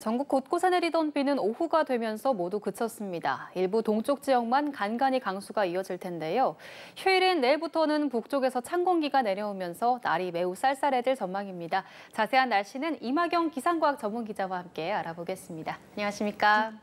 전국 곳곳에 내리던 비는 오후가 되면서 모두 그쳤습니다. 일부 동쪽 지역만 간간히 강수가 이어질 텐데요. 휴일인 내일부터는 북쪽에서 찬 공기가 내려오면서 날이 매우 쌀쌀해질 전망입니다. 자세한 날씨는 이마경 기상과학 전문 기자와 함께 알아보겠습니다. 안녕하십니까?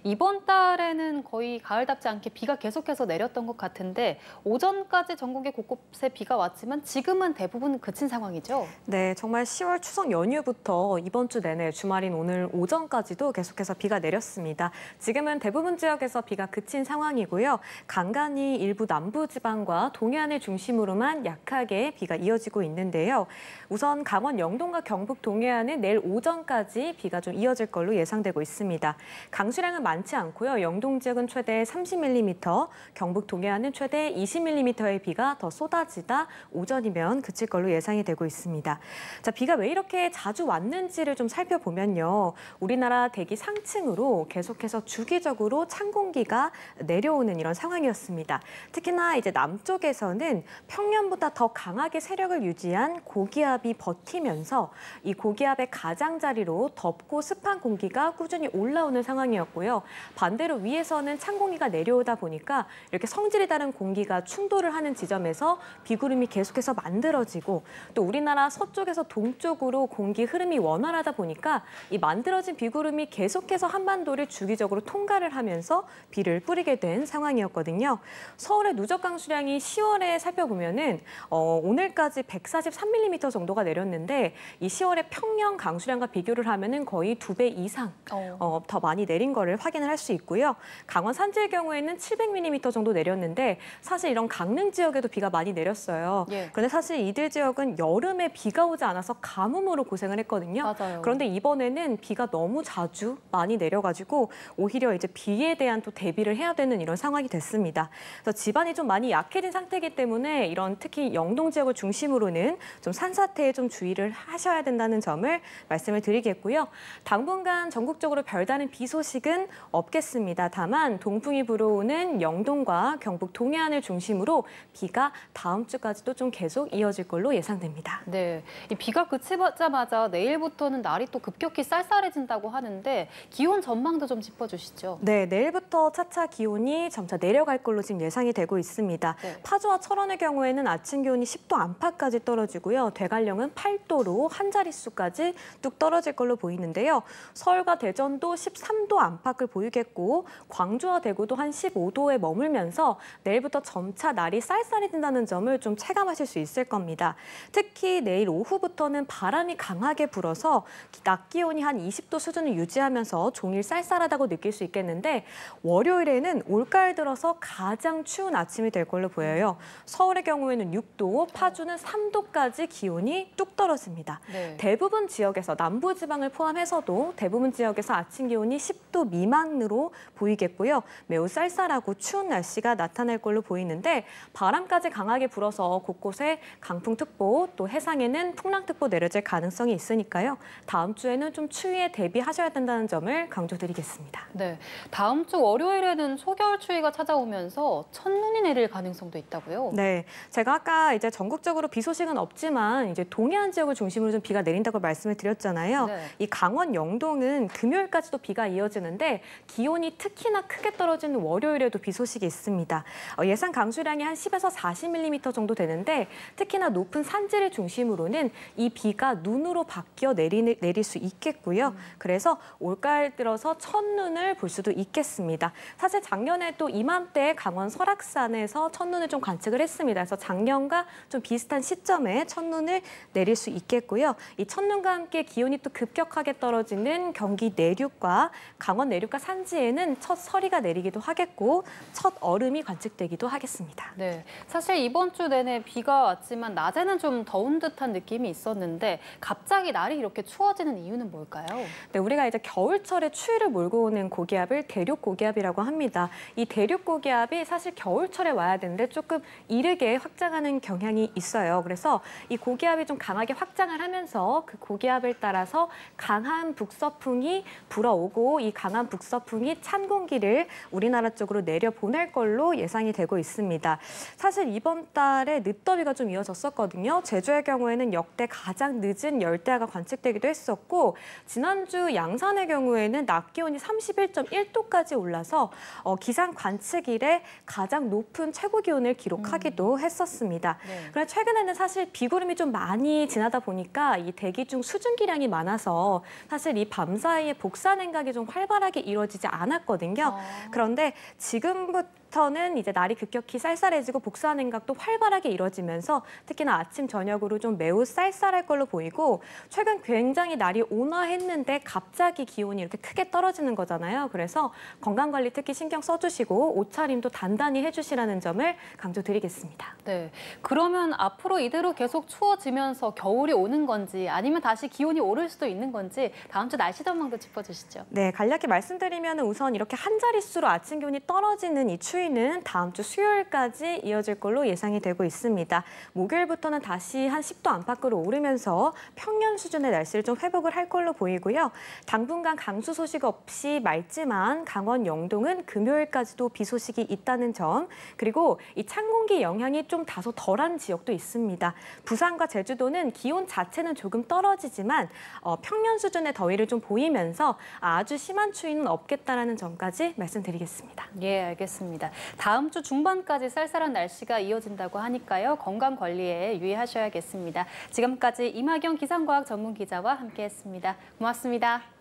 이번 달에는 거의 가을답지 않게 비가 계속해서 내렸던 것 같은데 오전까지 전국의 곳곳에 비가 왔지만 지금은 대부분 그친 상황이죠? 네, 정말 10월 추석 연휴부터 이번 주 내내 주말인 오늘 오전까지도 계속해서 비가 내렸습니다. 지금은 대부분 지역에서 비가 그친 상황이고요. 간간히 일부 남부지방과 동해안을 중심으로만 약하게 비가 이어지고 있는데요. 우선 강원 영동과 경북 동해안은 내일 오전까지 비가 좀 이어질 걸로 예상되고 있습니다. 강수량은 많지 않고요. 영동 지역은 최대 30mm, 경북 동해안은 최대 20mm의 비가 더 쏟아지다 오전이면 그칠 걸로 예상이 되고 있습니다. 자, 비가 왜 이렇게 자주 왔는지를 좀 살펴보면요. 우리나라 대기 상층으로 계속해서 주기적으로 찬 공기가 내려오는 이런 상황이었습니다. 특히나 이제 남쪽에서는 평년보다 더 강하게 세력을 유지한 고기압이 버티면서 이 고기압의 가장자리로 덥고 습한 공기가 꾸준히 올라오는 상황이었고요. 반대로 위에서는 찬 공기가 내려오다 보니까 이렇게 성질이 다른 공기가 충돌을 하는 지점에서 비구름이 계속해서 만들어지고 또 우리나라 서쪽에서 동쪽으로 공기 흐름이 원활하다 보니까 이 만들어진 비구름이 계속해서 한반도를 주기적으로 통과를 하면서 비를 뿌리게 된 상황이었거든요. 서울의 누적 강수량이 10월에 살펴보면은 오늘까지 143mm 정도가 내렸는데 이 10월의 평년 강수량과 비교를 하면은 거의 2배 이상 더 많이 내린 거를 확인을 할 수 있고요. 강원 산지의 경우에는 700mm 정도 내렸는데 사실 이런 강릉 지역에도 비가 많이 내렸어요. 예. 그런데 사실 이들 지역은 여름에 비가 오지 않아서 가뭄으로 고생을 했거든요. 맞아요. 그런데 이번에는 비가 너무 자주 많이 내려가지고 오히려 이제 비에 대한 또 대비를 해야 되는 이런 상황이 됐습니다. 그래서 지반이 좀 많이 약해진 상태이기 때문에 이런 특히 영동 지역을 중심으로는 좀 산사태에 좀 주의를 하셔야 된다는 점을 말씀을 드리겠고요. 당분간 전국적으로 별다른 비 소식은 없겠습니다. 다만 동풍이 불어오는 영동과 경북 동해안을 중심으로 비가 다음 주까지도 좀 계속 이어질 걸로 예상됩니다. 네, 이 비가 그치자마자 내일부터는 날이 또 급격히 쌀쌀해진다고 하는데 기온 전망도 좀 짚어주시죠. 네, 내일부터 차차 기온이 점차 내려갈 걸로 지금 예상이 되고 있습니다. 네. 파주와 철원의 경우에는 아침 기온이 10도 안팎까지 떨어지고요. 대관령은 8도로 한 자릿수까지 뚝 떨어질 걸로 보이는데요. 서울과 대전도 13도 안팎을 보이겠고 광주와 대구도 한 15도에 머물면서 내일부터 점차 날이 쌀쌀해진다는 점을 좀 체감하실 수 있을 겁니다. 특히 내일 오후부터는 바람이 강하게 불어서 낮 기온이 한 20도 수준을 유지하면서 종일 쌀쌀하다고 느낄 수 있겠는데 월요일에는 올가을 들어서 가장 추운 아침이 될 걸로 보여요. 서울의 경우에는 6도, 파주는 3도까지 기온이 뚝 떨어집니다. 네. 대부분 지역에서 남부지방을 포함해서도 대부분 지역에서 아침 기온이 10도 미만으로 보이겠고요. 매우 쌀쌀하고 추운 날씨가 나타날 걸로 보이는데 바람까지 강하게 불어서 곳곳에 강풍특보 또 해상에는 풍랑특보 내려질 가능성이 있으니까요. 다음 주에는 좀 추위에 대비하셔야 된다는 점을 강조드리겠습니다. 네, 다음 주 월요일에는 초겨울 추위가 찾아오면서 첫눈이 내릴 가능성도 있다고요? 네, 제가 아까 이제 전국적으로 비 소식은 없지만 이제 동해안 지역을 중심으로 좀 비가 내린다고 말씀을 드렸잖아요. 네. 이 강원 영동은 금요일까지도 비가 이어지는데 기온이 특히나 크게 떨어지는 월요일에도 비 소식이 있습니다. 예상 강수량이 한 10에서 40mm 정도 되는데 특히나 높은 산지를 중심으로는 이 비가 눈으로 바뀌어 내릴 수 있겠고요. 그래서 올가을 들어서 첫눈을 볼 수도 있겠습니다. 사실 작년에 또 이맘때 강원 설악산에서 첫눈을 좀 관측을 했습니다. 그래서 작년과 좀 비슷한 시점에 첫눈을 내릴 수 있겠고요. 이 첫눈과 함께 기온이 또 급격하게 떨어지는 경기 내륙과 강원 내륙과 산지에는 첫 서리가 내리기도 하겠고 첫 얼음이 관측되기도 하겠습니다. 네, 사실 이번 주 내내 비가 왔지만 낮에는 좀 더운 듯한 느낌이 있었는데 갑자기 날이 이렇게 추워지는 이유는 뭘까요? 네, 우리가 이제 겨울철에 추위를 몰고 오는 고기압을 대륙 고기압이라고 합니다. 이 대륙 고기압이 사실 겨울철에 와야 되는데 조금 이르게 확장하는 경향이 있어요. 그래서 이 고기압이 좀 강하게 확장을 하면서 그 고기압을 따라서 강한 북서풍이 불어오고 이 강한 북서풍 북서풍이 찬 공기를 우리나라 쪽으로 내려보낼 걸로 예상이 되고 있습니다. 사실 이번 달에 늦더위가 좀 이어졌었거든요. 제주의 경우에는 역대 가장 늦은 열대야가 관측되기도 했었고 지난주 양산의 경우에는 낮 기온이 31.1도까지 올라서 기상 관측 이래 가장 높은 최고 기온을 기록하기도 했었습니다. 네. 그러나 최근에는 사실 비구름이 좀 많이 지나다 보니까 이 대기 중 수증기량이 많아서 사실 이 밤 사이에 복사 냉각이 좀 활발하게 이루어지지 않았거든요. 그런데 지금부터는 이제 날이 급격히 쌀쌀해지고 복사 냉각도 활발하게 이루어지면서 특히나 아침 저녁으로 좀 매우 쌀쌀할 걸로 보이고 최근 굉장히 날이 온화했는데 갑자기 기온이 이렇게 크게 떨어지는 거잖아요. 그래서 건강 관리 특히 신경 써주시고 옷차림도 단단히 해주시라는 점을 강조드리겠습니다. 네. 그러면 앞으로 이대로 계속 추워지면서 겨울이 오는 건지 아니면 다시 기온이 오를 수도 있는 건지 다음 주 날씨 전망도 짚어주시죠. 네, 간략히 말씀드리면 우선 이렇게 한 자릿수로 아침 기온이 떨어지는 이 추위는 다음 주 수요일까지 이어질 걸로 예상이 되고 있습니다. 목요일부터는 다시 한 10도 안팎으로 오르면서 평년 수준의 날씨를 좀 회복을 할 걸로 보이고요. 당분간 강수 소식 없이 맑지만 강원 영동은 금요일까지도 비 소식이 있다는 점, 그리고 이 찬 공기 영향이 좀 다소 덜한 지역도 있습니다. 부산과 제주도는 기온 자체는 조금 떨어지지만 평년 수준의 더위를 좀 보이면서 아주 심한 추위는 없겠다라는 점까지 말씀드리겠습니다. 예, 알겠습니다. 다음 주 중반까지 쌀쌀한 날씨가 이어진다고 하니까요. 건강 관리에 유의하셔야겠습니다. 지금까지 임하경 기상과학 전문 기자와 함께했습니다. 고맙습니다.